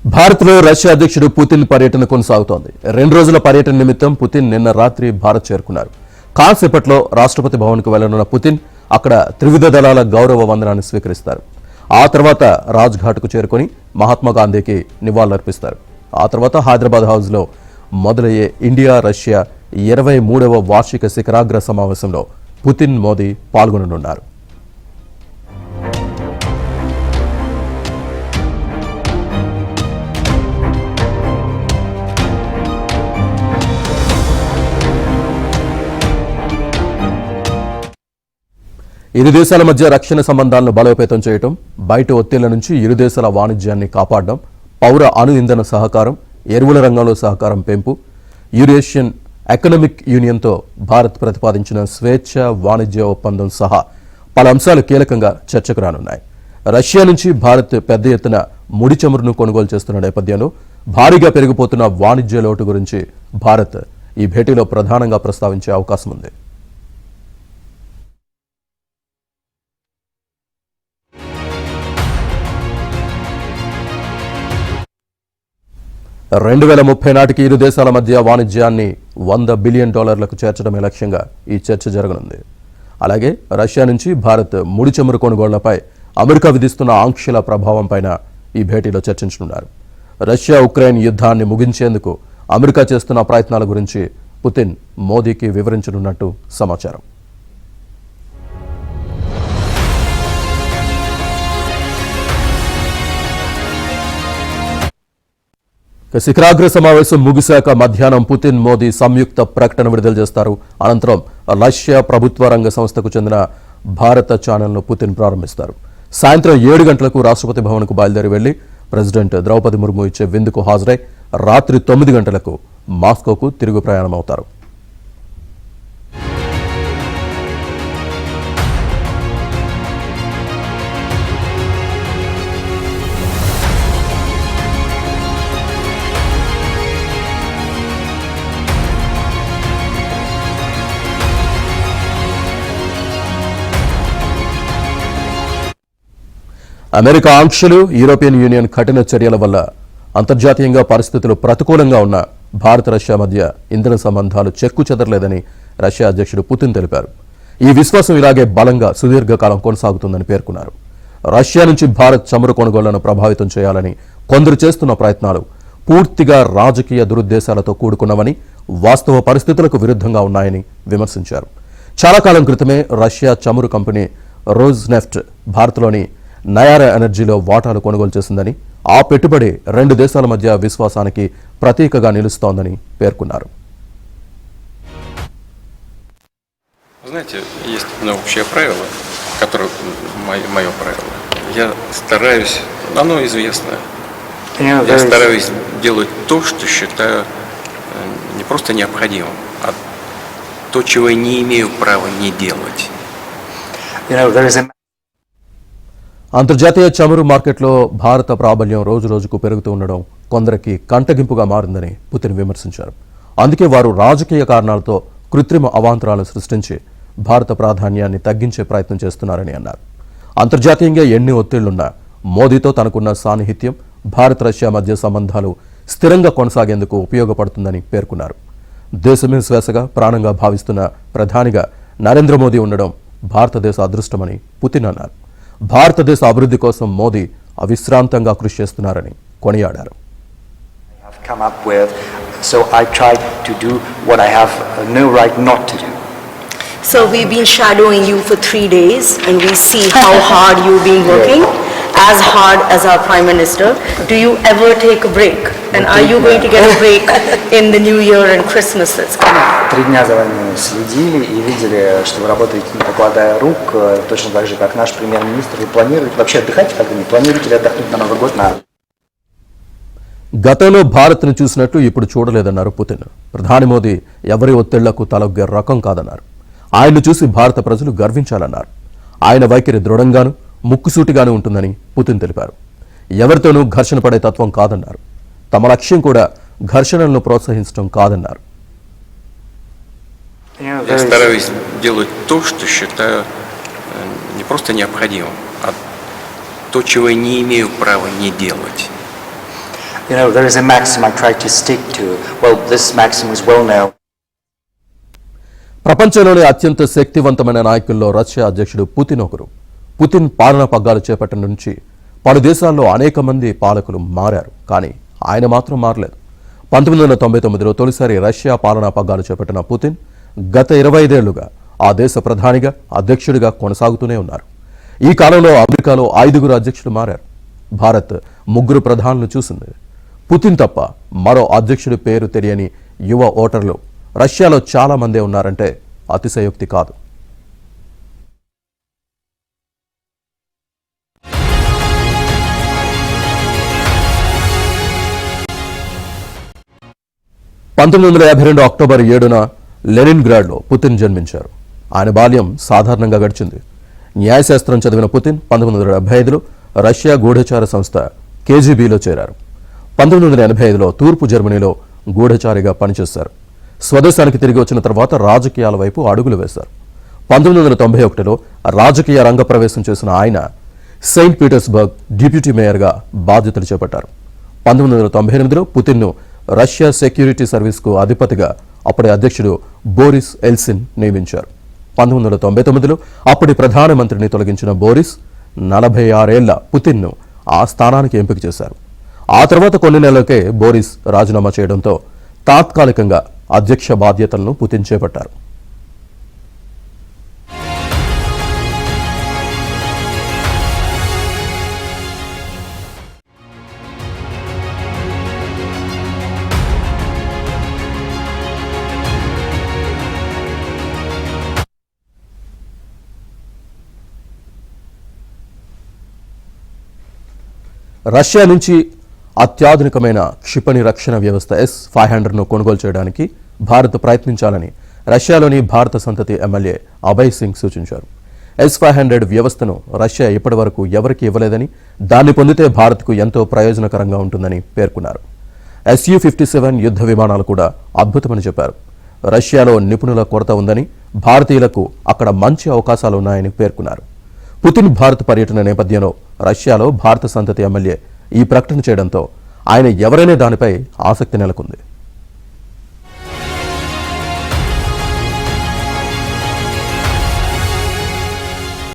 భారత్లో రష్యా అధ్యక్షుడు పుతిన్ పర్యటన కొనసాగుతోంది. 2 రోజుల పర్యటన నిమిత్తం పుతిన్ నిన్న రాత్రి భారత్ చేరుకున్నారు. కాసేపట్లో రాష్ట్రపతి భవన్కు వెళ్లనున్న పుతిన్ అక్కడ త్రివిధ దళాల గౌరవ వందనాన్ని స్వీకరిస్తారు. ఆ తర్వాత రాజ్ఘాట్కు చేరుకుని మహాత్మా గాంధీకి నివాళులర్పిస్తారు. ఆ తర్వాత హైదరాబాద్ హౌస్లో మొదలయ్యే ఇండియా రష్యా 23వ వార్షిక శిఖరాగ్ర సమావేశంలో పుతిన్ మోదీ పాల్గొననున్నారు. ఇరు దేశాల మధ్య రక్షణ సంబంధాలను బలోపేతం చేయడం, బయట ఒత్తిళ్ల నుంచి ఇరు దేశాల వాణిజ్యాన్ని కాపాడడం, పౌర అణు ఇంధన సహకారం, ఎరువుల రంగంలో సహకారం పెంపు, యూరేషియన్ ఎకనామిక్ యూనియన్తో భారత్ ప్రతిపాదించిన స్వేచ్ఛ వాణిజ్య ఒప్పందం సహా పలు అంశాలు కీలకంగా చర్చకు రానున్నాయి. రష్యా నుంచి భారత్ పెద్ద ఎత్తున ముడి చమురును కొనుగోలు చేస్తున్న నేపథ్యంలో భారీగా పెరిగిపోతున్న వాణిజ్య లోటు గురించి భారత్ ఈ భేటీలో ప్రధానంగా ప్రస్తావించే అవకాశం ఉంది. 2030 నాటికి ఇరు దేశాల మధ్య వాణిజ్యాన్ని $100 బిలియన్ చేర్చడమే లక్ష్యంగా ఈ చర్చ జరగనుంది. అలాగే రష్యా నుంచి భారత్ ముడి చమురు కొనుగోళ్లపై అమెరికా విధిస్తున్న ఆంక్షల ప్రభావంపైన ఈ భేటీలో చర్చించనున్నారు. రష్యా ఉక్రెయిన్ యుద్ధాన్ని ముగించేందుకు అమెరికా చేస్తున్న ప్రయత్నాల గురించి పుతిన్ మోదీకి వివరించనున్నట్టు సమాచారం. శిఖరాగ్ర సమావేశం ముగిశాక మధ్యాహ్నం పుతిన్ మోదీ సంయుక్త ప్రకటన విడుదల చేస్తారు. అనంతరం రష్యా ప్రభుత్వ రంగ సంస్థకు చెందిన భారత ఛానల్ను పుతిన్ ప్రారంభిస్తారు. సాయంత్రం 7 గంటలకు రాష్ట్రపతి భవన్కు బయలుదేరి వెళ్లి ప్రెసిడెంట్ ద్రౌపది ముర్ము ఇచ్చే విందుకు హాజరై రాత్రి 9 గంటలకు మాస్కోకు తిరుగు ప్రయాణమవుతారు. అమెరికా ఆంక్షలు, యూరోపియన్ యూనియన్ కఠిన చర్యల వల్ల అంతర్జాతీయంగా పరిస్థితులు ప్రతికూలంగా ఉన్న భారత రష్యా మధ్య ఇంధన సంబంధాలు చెక్కు చెదరలేదని రష్యా అధ్యక్షుడు పుతిన్ తెలిపారు. ఈ విశ్వాసం ఇలాగే బలంగా సుదీర్ఘకాలం కొనసాగుతుందని పేర్కొన్నారు. రష్యా నుంచి భారత్ చమురు కొనుగోళ్లను ప్రభావితం చేయాలని కొందరు చేస్తున్న ప్రయత్నాలు పూర్తిగా రాజకీయ దురుద్దేశాలతో కూడుకున్నవని, వాస్తవ పరిస్థితులకు విరుద్ధంగా ఉన్నాయని విమర్శించారు. చాలా కాలం క్రితమే రష్యా చమురు కంపెనీ రోజ్నెఫ్ట్ భారత్లోని నయారా ఎనర్జీలో వాటాలు కొనుగోలు చేసిందని, ఆ పెట్టుబడి 2 దేశాల మధ్య విశ్వాసానికి ప్రతీకగా నిలుస్తోందని పేర్కొన్నారు. Знаете, есть одно общее правило, которое мое правило. Я стараюсь, оно известно. Я стараюсь делать то, что считаю не просто необходимым, а то, чего я не имею права не делать. అంతర్జాతీయ చమురు మార్కెట్లో భారత ప్రాబల్యం రోజురోజుకు పెరుగుతూ ఉండడం కొందరికి కంటగింపుగా మారిందని పుతిన్ విమర్శించారు. అందుకే వారు రాజకీయ కారణాలతో కృత్రిమ అవాంతరాలను సృష్టించి భారత ప్రాధాన్యాన్ని తగ్గించే ప్రయత్నం చేస్తున్నారని అన్నారు. అంతర్జాతీయంగా ఎన్ని ఒత్తిళ్లున్నా మోదీతో తనకున్న సాన్నిహిత్యం భారత్ రష్యా మధ్య సంబంధాలు స్థిరంగా కొనసాగేందుకు ఉపయోగపడుతుందని పేర్కొన్నారు. దేశమే శ్వాసగా ప్రాణంగా భావిస్తున్న ప్రధానిగా నరేంద్ర మోదీ ఉండడం భారతదేశ అదృష్టమని పుతిన్ అన్నారు. భారతదేశ అభివృద్ధి కోసం మోదీ అవిశ్రాంతంగా కృషి చేస్తున్నారని కొనియాడారు. So we've been shadowing you for 3 days and we see how hard you've been working, as hard as our Prime Minister. Do you ever take a break? And are you going to get a break in the New Year and Christmas that's coming? 3 дня за вами следили и видели, что вы работаете, не покладая рук, точно так же, как наш премьер-министр. Вы планируете вообще отдыхать когда-нибудь? Планируете ли отдохнуть на Новый год? గతంలో భారత్ను చూసినట్టు ఇప్పుడు చూడలేదన్నారు Putin. ప్రధాని మోదీ ఎవరి ఒత్తిళ్లకు తలొగ్గే రకం కాదన్నారు. ఆయన్ను చూసి భారత ప్రజలు గర్వించాలన్నారు. ఆయన వైఖరి దృఢంగాను ముక్కుసూటిగాను ఉంటుందని పుతిన్ తెలిపారు. ఎవరితోనూ ఘర్షణ పడే తత్వం కాదన్నారు. తమ లక్ష్యం కూడా ఘర్షణలను ప్రోత్సహించడం కాదన్నారు. Я стараюсь делать то, что считаю не просто необходимым, а то, чего я не имею права не делать. there is a maxim I try to stick to. Well, this maxim is well known. ప్రపంచంలోని అత్యంత శక్తివంతమైన నాయకుల్లో రష్యా అధ్యక్షుడు పుతిన్ ఒకరు. పుతిన్ పాలనా పగ్గాలు చేపట్టిన నుంచి పలు దేశాల్లో అనేక మంది పాలకులు మారారు, కానీ ఆయన మాత్రం మారలేదు. 1999లో తొలిసారి రష్యా పాలనా పగ్గాలు చేపట్టిన పుతిన్ గత 25 ఏళ్లుగా ఆ దేశ ప్రధానిగా అధ్యక్షుడిగా కొనసాగుతూనే ఉన్నారు. ఈ కాలంలో అమెరికాలో 5 అధ్యక్షులు మారారు. భారత్ 3 ప్రధానులు చూసింది. పుతిన్ తప్ప మరో అధ్యక్షుడి పేరు తెలియని యువ ఓటర్లు రష్యాలో చాలా మందే ఉన్నారంటే అతిశయోక్తి కాదు. అక్టోబర్ 7న లెనిన్గ్రాడ్లో పుతిన్ జన్మించారు. ఆయన బాల్యం సాధారణంగా గడిచింది. న్యాయశాస్త్రం చదివిన పుతిన్ 1975లో రష్యా గూఢచార సంస్థ కేజీబీలో చేరారు. 1985లో తూర్పు జర్మనీలో గూఢచారిగా పనిచేశారు. స్వదేశానికి తిరిగి వచ్చిన తర్వాత రాజకీయాల వైపు అడుగులు వేశారు. 1991లో రాజకీయ రంగ ప్రవేశం చేసిన ఆయన సెయింట్ పీటర్స్బర్గ్ డిప్యూటీ మేయర్గా బాధ్యతలు చేపట్టారు. 1998లో పుతిన్ను రష్యా సెక్యూరిటీ సర్వీస్కు అధిపతిగా అప్పటి అధ్యక్షుడు బోరిస్ ఎల్సిన్ నియమించారు. 1999లో అప్పటి ప్రధానమంత్రిని తొలగించిన బోరిస్ 46 ఏళ్ల పుతిన్ను ఆ స్థానానికి ఎంపిక చేశారు. ఆ తర్వాత కొన్ని నెలలకే బోరిస్ రాజీనామా చేయడంతో తాత్కాలికంగా అధ్యక్ష బాధ్యతలను పుతిన్ చేపట్టారు. రష్యా నుంచి అత్యాధునికమైన క్షిపణి రక్షణ వ్యవస్థ S-500ను కొనుగోలు చేయడానికి భారత్ ప్రయత్నించాలని రష్యాలోని భారత సంతతి ఎమ్మెల్యే అభయ్ సింగ్ సూచించారు. S-500 వ్యవస్థను రష్యా ఇప్పటివరకు ఎవరికీ ఇవ్వలేదని, దాన్ని పొందితే భారత్కు ఎంతో ప్రయోజనకరంగా ఉంటుందని పేర్కొన్నారు. Su-57 యుద్ధ విమానాలు కూడా అద్భుతమని చెప్పారు. రష్యాలో నిపుణుల కొరత ఉందని, భారతీయులకు అక్కడ మంచి అవకాశాలు ఉన్నాయని పేర్కొన్నారు. పుతిన్ భారత్ పర్యటన నేపథ్యంలో రష్యాలో భారత సంతతి ఎమ్మెల్యే ఈ ప్రకటన చేయడంతో ఆయన ఎవరైనా దానిపై ఆసక్తి నెలకొంది.